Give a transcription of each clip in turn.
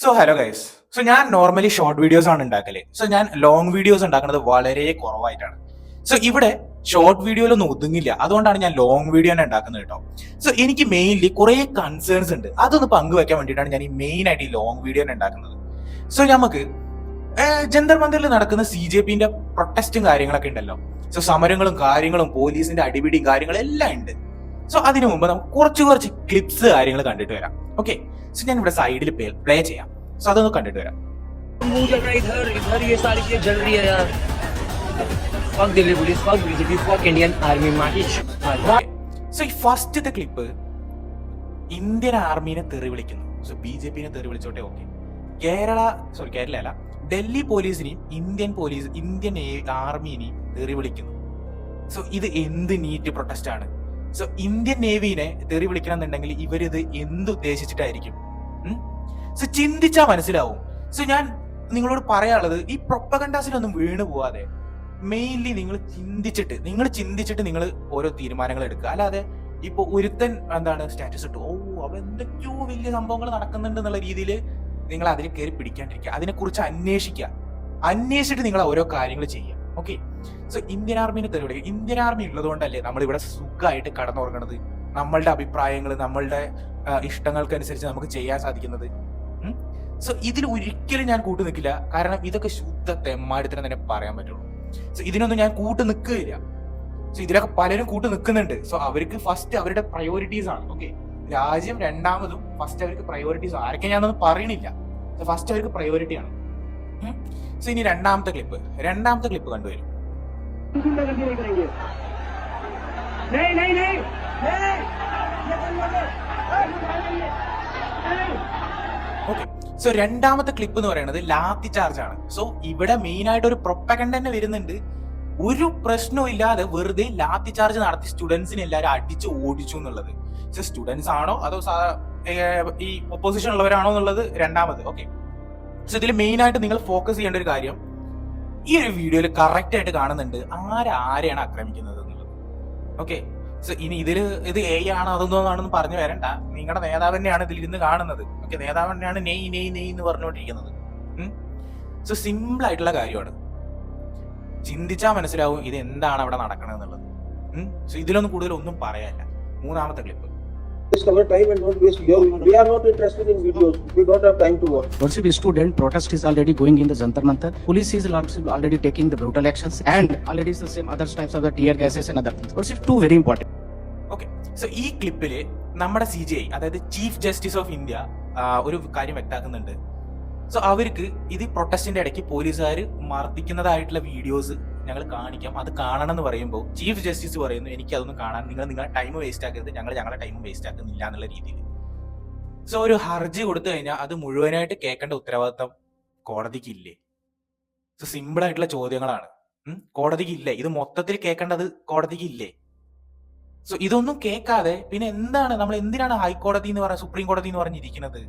So hello guys. So ഞാൻ normally short videos ആണ് ഉണ്ടാക്കല്. സോ ഞാൻ ലോങ് വീഡിയോസ് ഉണ്ടാക്കുന്നത് വളരെ കുറവായിട്ടാണ്. സോ ഇവിടെ ഷോർട്ട് വീഡിയോയിലൊന്നും ഒതുങ്ങില്ല. അതുകൊണ്ടാണ് ഞാൻ ലോങ് വീഡിയോ തന്നെ ഉണ്ടാക്കുന്നത് കേട്ടോ. സോ എനിക്ക് മെയിൻലി കുറെ കൺസേൺസ് ഉണ്ട്. അതൊന്ന് പങ്കുവെക്കാൻ വേണ്ടിയിട്ടാണ് ഞാൻ ഈ മെയിൻ ആയിട്ട് ഈ ലോങ് വീഡിയോ തന്നെ ഉണ്ടാക്കുന്നത്. സോ നമുക്ക് ജന്തർ മന്ദിറിൽ നടക്കുന്ന CJPന്റെ പ്രൊട്ടസ്റ്റും കാര്യങ്ങളൊക്കെ ഉണ്ടല്ലോ. സോ സമരങ്ങളും കാര്യങ്ങളും പോലീസിന്റെ അടിപിടിയും കാര്യങ്ങളും എല്ലാം ഉണ്ട്. സോ അതിനു മുമ്പ് നമുക്ക് കുറച്ച് ക്ലിപ്സ് കാര്യങ്ങൾ കണ്ടിട്ട് വരാം. ഓക്കെ, സോ ഞാൻ ഇവിടെ സൈഡിൽ പ്ലേ ചെയ്യാം. സോ അതൊന്ന് കണ്ടിട്ട് വരാം. इधर इधर ये सारी चीजें चल रही है यार. fuck Delhi police, fuck BJP, fuck Indian army माहिच. സോ ഈ ഫസ്റ്റത്തെ ക്ലിപ്പ് ഇന്ത്യൻ ആർമീനെ തെറി വിളിക്കുന്നു. സോ BJPനെ തെറി വിളിച്ചോട്ടെ, ഓക്കെ. കേരള അല്ല, ഡൽഹി പോലീസിനെയും ഇന്ത്യൻ ആർമീനെയും തെറി വിളിക്കുന്നു. സോ ഇത് എന്ത് നീറ്റ് പ്രൊട്ടസ്റ്റ് ആണ്? സോ ഇന്ത്യൻ നേവിനെ തെറി വിളിക്കണം എന്നുണ്ടെങ്കിൽ ഇവരിത് എന്തുദ്ദേശിച്ചിട്ടായിരിക്കും? സോ ചിന്തിച്ചാൽ മനസ്സിലാവും. സോ ഞാൻ നിങ്ങളോട് പറയാനുള്ളത്, ഈ പ്രൊപ്പഗണ്ടാസിലൊന്നും വീണു പോവാതെ മെയിൻലി നിങ്ങൾ ചിന്തിച്ചിട്ട് നിങ്ങൾ ഓരോ തീരുമാനങ്ങൾ എടുക്കുക. അല്ലാതെ ഇപ്പൊ ഒരുത്തൻ സ്റ്റാറ്റസ് ഇട്ടു, അവ എന്തൊക്കെയോ വലിയ സംഭവങ്ങൾ നടക്കുന്നുണ്ട് എന്നുള്ള രീതിയിൽ നിങ്ങൾ അതിൽ കയറി പിടിക്കാണ്ടിരിക്കുക. അതിനെക്കുറിച്ച് അന്വേഷിച്ചിട്ട് നിങ്ങൾ ഓരോ കാര്യങ്ങൾ ചെയ്യുക. ഓക്കെ, സോ ഇന്ത്യൻ ആർമീനെ തെളിവിടുക. ഇന്ത്യൻ ആർമി ഉള്ളതുകൊണ്ടല്ലേ നമ്മളിവിടെ സുഖമായിട്ട് കടന്നുറങ്ങണത്, നമ്മളുടെ അഭിപ്രായങ്ങൾ, നമ്മളുടെ ഇഷ്ടങ്ങൾക്കനുസരിച്ച് നമുക്ക് ചെയ്യാൻ സാധിക്കുന്നത്. സോ ഇതിൽ ഒരിക്കലും ഞാൻ കൂട്ടു നിൽക്കില്ല. കാരണം ഇതൊക്കെ ശുദ്ധ തെമ്മാടിത്തരം തന്നെ പറയാൻ പറ്റുള്ളൂ. സോ ഇതിനൊന്നും ഞാൻ കൂട്ടു നിൽക്കുകയില്ല. സോ ഇതിലൊക്കെ പലരും കൂട്ടു നിൽക്കുന്നുണ്ട്. സോ അവർക്ക് ഫസ്റ്റ് അവരുടെ പ്രയോറിറ്റീസ് ആണ്. ഓക്കെ, രാജ്യം രണ്ടാമതും ഫസ്റ്റ് അവർക്ക് പ്രയോറിറ്റീസ് ആണ്. ആരൊക്കെ ഞാനൊന്നും പറയണില്ല. സോ ഫസ്റ്റ് അവർക്ക് പ്രയോറിറ്റി ആണ്. സോ ഇനി രണ്ടാമത്തെ ക്ലിപ്പ് കണ്ടുവരും. ഓക്കെ, സോ രണ്ടാമത്തെ ക്ലിപ്പ് എന്ന് പറയുന്നത് ലാത്തി ചാർജ് ആണ്. സോ ഇവിടെ മെയിൻ ആയിട്ട് ഒരു പ്രൊപ്പഗണ്ട തന്നെ വരുന്നുണ്ട്. ഒരു പ്രശ്നവും ഇല്ലാതെ വെറുതെ ലാത്തി ചാർജ് നടത്തി സ്റ്റുഡൻസിനെ എല്ലാവരും അടിച്ച് ഓടിച്ചു എന്നുള്ളത്. സോ സ്റ്റുഡൻസ് ആണോ അതോ ഈ ഒപ്പോസിഷൻ ഉള്ളവരാണോ എന്നുള്ളത് രണ്ടാമത്. ഓക്കെ, സോ ഇതിൽ മെയിൻ ആയിട്ട് നിങ്ങൾ ഫോക്കസ് ചെയ്യേണ്ട ഒരു കാര്യം, ഈ ഒരു വീഡിയോയിൽ കറക്റ്റ് ആയിട്ട് കാണുന്നുണ്ട് ആരെയാണ് ആക്രമിക്കുന്നത് എന്നുള്ളത്. ഓക്കെ, സോ ഇനി ഇത് ആണോ അതൊന്നും പറഞ്ഞു വരണ്ട. നിങ്ങളുടെ നേതാവ് തന്നെയാണ് ഇതിലിരുന്ന് കാണുന്നത്. ഓക്കെ, നേതാവ് തന്നെയാണ് നെയ് എന്ന് പറഞ്ഞുകൊണ്ടിരിക്കുന്നത്. സോ സിമ്പിൾ ആയിട്ടുള്ള കാര്യമാണ്. ചിന്തിച്ചാൽ മനസ്സിലാവും ഇത് എന്താണ് അവിടെ നടക്കണത് എന്നുള്ളത്. സോ ഇതിലൊന്നും കൂടുതൽ ഒന്നും പറയാനില്ല. മൂന്നാമത്തെ clip. Waste our time and not waste your. We are not interested in videos. We don't have time to watch. Worship student protest is already going in the Jantar Mantar. Police is already taking the brutal actions and already is the same other types of the tear gases and other things. Worship two very important. Okay, so ഈ ക്ലിപ്പില് നമ്മുടെ CJI, അതായത് chief justice of India, ഒരു കാര്യം വ്യക്തമാക്കുന്നുണ്ട്. So അവർക്ക് ഇത് പ്രൊട്ടസ്റ്റിന്റെ ഇടയ്ക്ക് പോലീസുകാർ മർദ്ദിക്കുന്നതായിട്ടുള്ള വീഡിയോസ് ഞങ്ങൾ കാണിക്കാം, അത് കാണണം എന്ന് പറയുമ്പോൾ ചീഫ് ജസ്റ്റിസ് പറയുന്നു എനിക്ക് അതൊന്നും കാണാൻ നിങ്ങളുടെ ടൈം വേസ്റ്റ് ആക്കരുത്, ഞങ്ങളുടെ ടൈം വേസ്റ്റ് ആക്കുന്നില്ല എന്നുള്ള രീതിയിൽ. സോ ഒരു ഹർജി കൊടുത്തു കഴിഞ്ഞാൽ അത് മുഴുവനായിട്ട് കേൾക്കേണ്ട ഉത്തരവാദിത്തം കോടതിക്കില്ലേ? സോ സിമ്പിൾ ആയിട്ടുള്ള ചോദ്യങ്ങളാണ്. കോടതിക്കില്ലേ? ഇത് മൊത്തത്തിൽ കേൾക്കേണ്ടത് കോടതിക്കില്ലേ? സോ ഇതൊന്നും കേൾക്കാതെ പിന്നെ നമ്മൾ എന്തിനാണ് ഹൈക്കോടതി എന്ന് പറഞ്ഞ സുപ്രീം കോടതി എന്ന് പറഞ്ഞിരിക്കുന്നത്?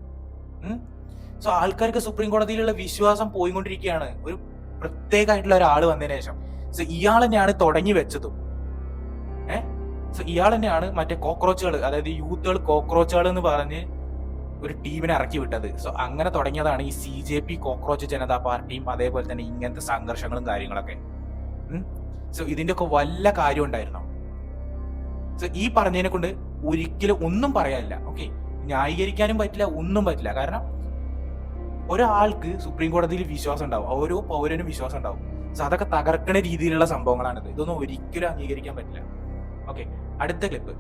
സോ ആൾക്കാർക്ക് സുപ്രീം കോടതിയിലുള്ള വിശ്വാസം പോയിക്കൊണ്ടിരിക്കുകയാണ് ഒരു പ്രത്യേകമായിട്ടുള്ള ഒരാൾ വന്നതിന് ശേഷം. സോ ഇയാൾ തന്നെയാണ് തുടങ്ങി വെച്ചതും. സോ ഇയാൾ തന്നെയാണ് മറ്റേ കോക്രോച്ചുകൾ, അതായത് യൂത്തുകൾ കോക്രോച്ചുകൾ എന്ന് പറഞ്ഞ് ഒരു ടീമിനെ ഇറക്കി വിട്ടത്. സോ അങ്ങനെ തുടങ്ങിയതാണ് ഈ CJP കോക്രോച്ച് ജനതാ പാർട്ടിയും അതേപോലെ തന്നെ ഇങ്ങനത്തെ സംഘർഷങ്ങളും കാര്യങ്ങളൊക്കെ. സോ ഇതിന്റെ ഒക്കെ വല്ല കാര്യം ഉണ്ടായിരുന്നോ? സോ ഈ പറഞ്ഞതിനെ കൊണ്ട് ഒരിക്കലും ഒന്നും പറയാനില്ല. ഓക്കെ, ന്യായീകരിക്കാനും പറ്റില്ല, ഒന്നും പറ്റില്ല. കാരണം ഒരാൾക്ക് സുപ്രീം കോടതിയിൽ വിശ്വാസം ഉണ്ടാവും, ഓരോ പൗരനും വിശ്വാസം ഉണ്ടാവും. സോ അതൊക്കെ തകർക്കണ രീതിയിലുള്ള സംഭവങ്ങളാണിത്. ഇതൊന്നും ഒരിക്കലും അംഗീകരിക്കാൻ പറ്റില്ല. ഓക്കെ, അടുത്ത ക്ലിപ്പ്.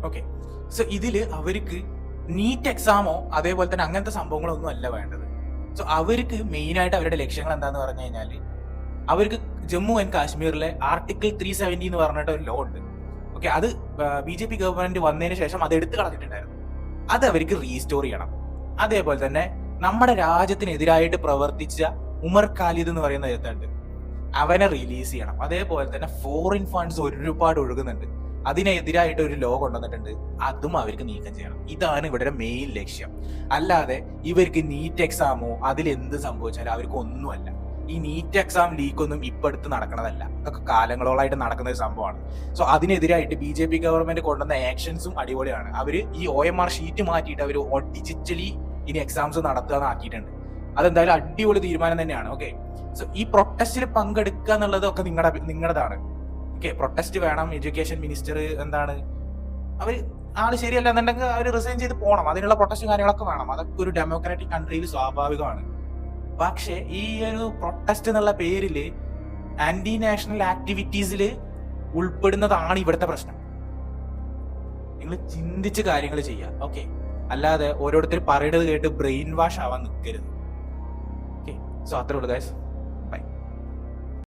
ഓക്കെ, സോ ഇതില് അവർക്ക് നീറ്റ് എക്സാമോ അതേപോലെ തന്നെ അങ്ങനത്തെ സംഭവങ്ങളൊന്നും അല്ല വേണ്ടത്. സോ അവർക്ക് മെയിൻ ആയിട്ട് അവരുടെ ലക്ഷ്യങ്ങൾ എന്താന്ന് പറഞ്ഞു കഴിഞ്ഞാല്, അവർക്ക് ജമ്മു ആൻഡ് കാശ്മീരിലെ ആർട്ടിക്കിൾ 370 എന്ന് പറഞ്ഞിട്ട് ഒരു ലോ ഉണ്ട്. ഓക്കെ, അത് BJP ഗവൺമെന്റ് വന്നതിന് ശേഷം അത് എടുത്തു കളഞ്ഞിട്ടുണ്ടായിരുന്നു. അത് അവർക്ക് റീസ്റ്റോർ ചെയ്യണം. അതേപോലെ തന്നെ നമ്മുടെ രാജ്യത്തിനെതിരായിട്ട് പ്രവർത്തിച്ച ഉമർ ഖാലിദ് എന്ന് പറയുന്ന എഴുത്തുണ്ട്, അവനെ റിലീസ് ചെയ്യണം. അതേപോലെ തന്നെ ഫോറിൻ ഫണ്ട്സ് ഒരുപാട് ഒഴുകുന്നുണ്ട്. അതിനെതിരായിട്ട് ഒരു ലോ കൊണ്ടുവന്നിട്ടുണ്ട്, അതും അവർക്ക് നീക്കം ചെയ്യണം. ഇതാണ് ഇവിടെ മെയിൻ ലക്ഷ്യം. അല്ലാതെ ഇവർക്ക് നീറ്റ് എക്സാമോ അതിലെന്ത് സംഭവിച്ചാലും അവർക്ക് ഒന്നുമല്ല. ഈ നീറ്റ് എക്സാം ലീക്കൊന്നും ഇപ്പൊ അടുത്ത് നടക്കണതല്ല, അതൊക്കെ കാലങ്ങളോളായിട്ട് നടക്കുന്ന ഒരു സംഭവമാണ്. സോ അതിനെതിരായിട്ട് BJP ഗവൺമെന്റ് കൊണ്ടുവന്ന ആക്ഷൻസും അടിപൊളിയാണ്. അവര് ഈ OMR ഷീറ്റ് മാറ്റിയിട്ട് അവർ ഡിജിറ്റലി ഇനി എക്സാംസ് നടത്തുക ആക്കിയിട്ടുണ്ട്. അതെന്തായാലും അടിപൊളി തീരുമാനം തന്നെയാണ്. ഓക്കെ, സോ ഈ പ്രൊട്ടസ്റ്റിൽ പങ്കെടുക്കുക എന്നുള്ളതൊക്കെ നിങ്ങളുടേതാണ്. ഓക്കെ, പ്രൊട്ടസ്റ്റ് വേണം. എഡ്യൂക്കേഷൻ മിനിസ്റ്റർ എന്താണ് അവർ ആള് ശരിയല്ല എന്നുണ്ടെങ്കിൽ അവർ റിസൈൻ ചെയ്ത് പോകണം. അതിനുള്ള പ്രൊട്ടസ്റ്റ് കാര്യങ്ങളൊക്കെ വേണം. അതൊക്കെ ഒരു ഡെമോക്രാറ്റിക് കൺട്രിയിൽ സ്വാഭാവികമാണ്. പക്ഷെ ഈ ഒരു പ്രൊട്ടസ്റ്റ് എന്നുള്ള പേരിൽ ആന്റി നാഷണൽ ആക്ടിവിറ്റീസിൽ ഉൾപ്പെടുന്നതാണ് ഇവിടുത്തെ പ്രശ്നം. നിങ്ങൾ ചിന്തിച്ച് കാര്യങ്ങൾ ചെയ്യുക. ഓക്കെ, അല്ലാതെ ഓരോരുത്തർ പറയുന്നത് കേട്ട് ബ്രെയിൻ വാഷ് ആവാൻ നിൽക്കരുത്. ഓക്കെ, സോ അത്രേ ഉള്ളൂ ഗൈസ്.